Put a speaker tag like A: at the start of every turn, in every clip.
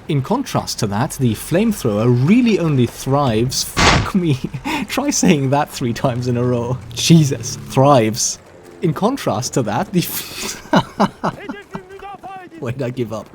A: In contrast to that, the flamethrower really only thrives, fuck me, try saying that 3 times in a row, Jesus, thrives. In contrast to that, the why did I give up?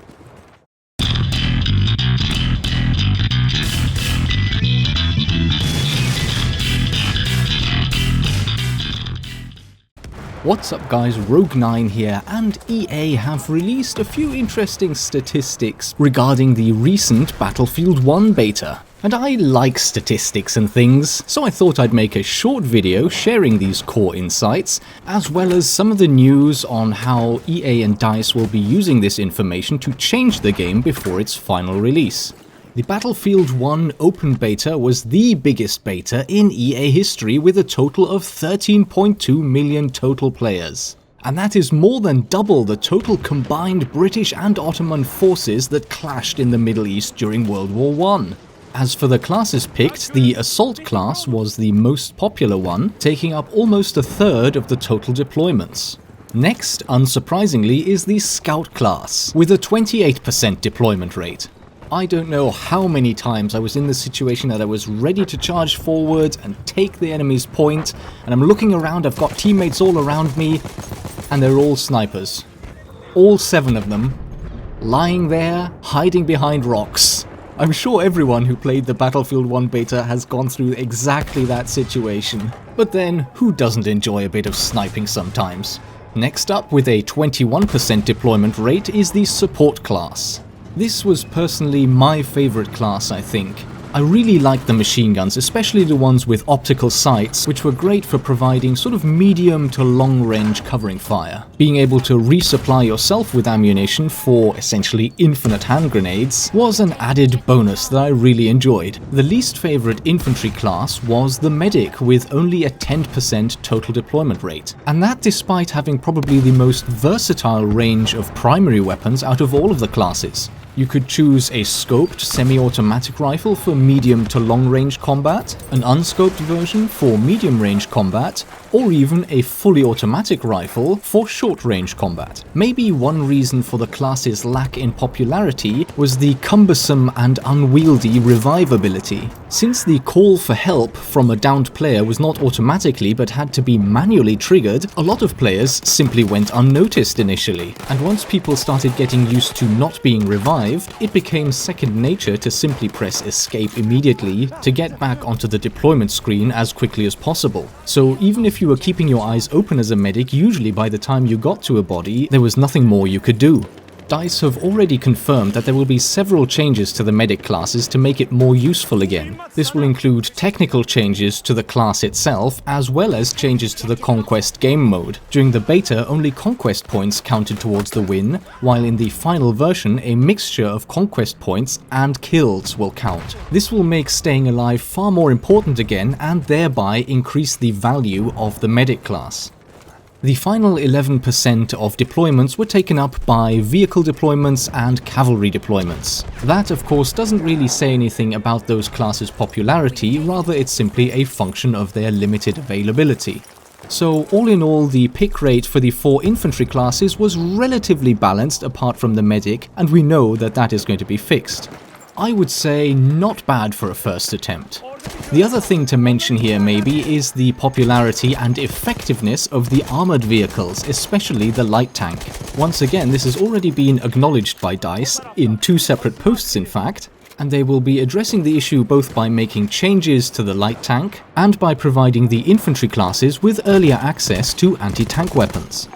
A: What's up guys, Rogue9 here, and EA have released a few interesting statistics regarding the recent Battlefield 1 beta. And I like statistics and things, so I thought I'd make a short video sharing these core insights, as well as some of the news on how EA and DICE will be using this information to change the game before its final release. The Battlefield 1 open beta was the biggest beta in EA history with a total of 13.2 million total players. And that is more than double the total combined British and Ottoman forces that clashed in the Middle East during World War I. As for the classes picked, the Assault class was the most popular one, taking up almost a third of the total deployments. Next, unsurprisingly, is the Scout class, with a 28% deployment rate. I don't know how many times I was in the situation that I was ready to charge forward and take the enemy's point, and I'm looking around, I've got teammates all around me, and they're all snipers. All 7 of them, lying there, hiding behind rocks. I'm sure everyone who played the Battlefield 1 beta has gone through exactly that situation. But then, who doesn't enjoy a bit of sniping sometimes? Next up, with a 21% deployment rate, is the Support class. This was personally my favorite class, I think. I really liked the machine guns, especially the ones with optical sights, which were great for providing sort of medium to long range covering fire. Being able to resupply yourself with ammunition for essentially infinite hand grenades was an added bonus that I really enjoyed. The least favorite infantry class was the Medic, with only a 10% total deployment rate. And that despite having probably the most versatile range of primary weapons out of all of the classes. You could choose a scoped semi-automatic rifle for medium to long-range combat, an unscoped version for medium-range combat, or even a fully automatic rifle for short-range combat. Maybe one reason for the class's lack in popularity was the cumbersome and unwieldy revive ability. Since the call for help from a downed player was not automatically but had to be manually triggered, a lot of players simply went unnoticed initially, and once people started getting used to not being revived, it became second nature to simply press escape immediately to get back onto the deployment screen as quickly as possible. So even if you were keeping your eyes open as a medic, usually by the time you got to a body, there was nothing more you could do. DICE have already confirmed that there will be several changes to the medic classes to make it more useful again. This will include technical changes to the class itself, as well as changes to the Conquest game mode. During the beta, only Conquest points counted towards the win, while in the final version, a mixture of Conquest points and kills will count. This will make staying alive far more important again, and thereby increase the value of the medic class. The final 11% of deployments were taken up by vehicle deployments and cavalry deployments. That, of course, doesn't really say anything about those classes' popularity, rather it's simply a function of their limited availability. So all in all, the pick rate for the 4 infantry classes was relatively balanced apart from the medic, and we know that that is going to be fixed. I would say not bad for a first attempt. The other thing to mention here maybe is the popularity and effectiveness of the armoured vehicles, especially the light tank. Once again, this has already been acknowledged by DICE, in 2 separate posts in fact, and they will be addressing the issue both by making changes to the light tank and by providing the infantry classes with earlier access to anti-tank weapons.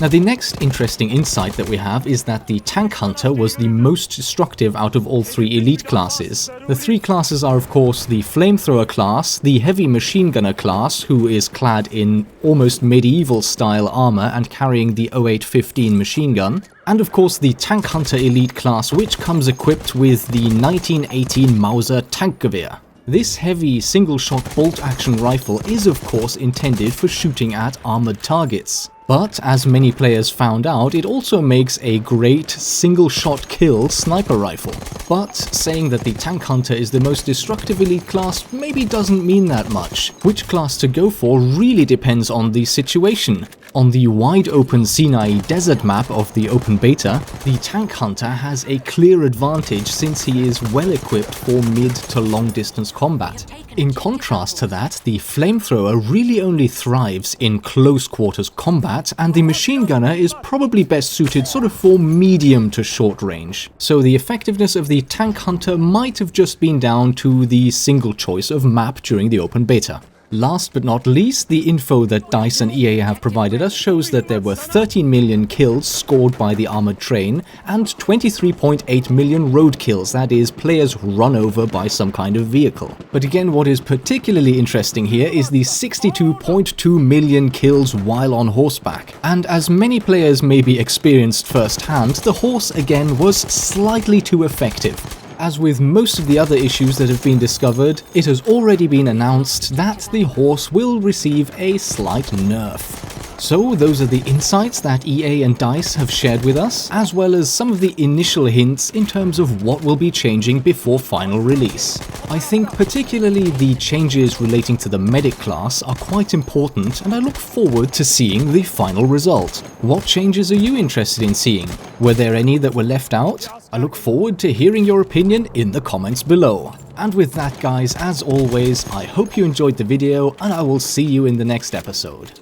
A: Now the next interesting insight that we have is that the Tank Hunter was the most destructive out of all 3 elite classes. The 3 classes are of course the Flamethrower class, the Heavy Machine Gunner class, who is clad in almost medieval style armor and carrying the 0815 machine gun, and of course the Tank Hunter elite class, which comes equipped with the 1918 Mauser Tankgewehr. This heavy single-shot bolt-action rifle is of course intended for shooting at armoured targets. But as many players found out, it also makes a great single-shot kill sniper rifle. But saying that the Tank Hunter is the most destructive elite class maybe doesn't mean that much. Which class to go for really depends on the situation. On the wide-open Sinai desert map of the open beta, the Tank Hunter has a clear advantage since he is well equipped for mid to long distance combat. In contrast to that, the Flamethrower really only thrives in close quarters combat, and the Machine Gunner is probably best suited sort of for medium to short range. So the effectiveness of the Tank Hunter might have just been down to the single choice of map during the open beta. Last but not least, the info that DICE and EA have provided us shows that there were 13 million kills scored by the armored train and 23.8 million road kills, that is, players run over by some kind of vehicle. But again, what is particularly interesting here is the 62.2 million kills while on horseback. And as many players maybe experienced firsthand, the horse again was slightly too effective. As with most of the other issues that have been discovered, it has already been announced that the horse will receive a slight nerf. So those are the insights that EA and DICE have shared with us, as well as some of the initial hints in terms of what will be changing before final release. I think particularly the changes relating to the medic class are quite important, and I look forward to seeing the final result. What changes are you interested in seeing? Were there any that were left out? I look forward to hearing your opinion in the comments below. And with that guys, as always, I hope you enjoyed the video and I will see you in the next episode.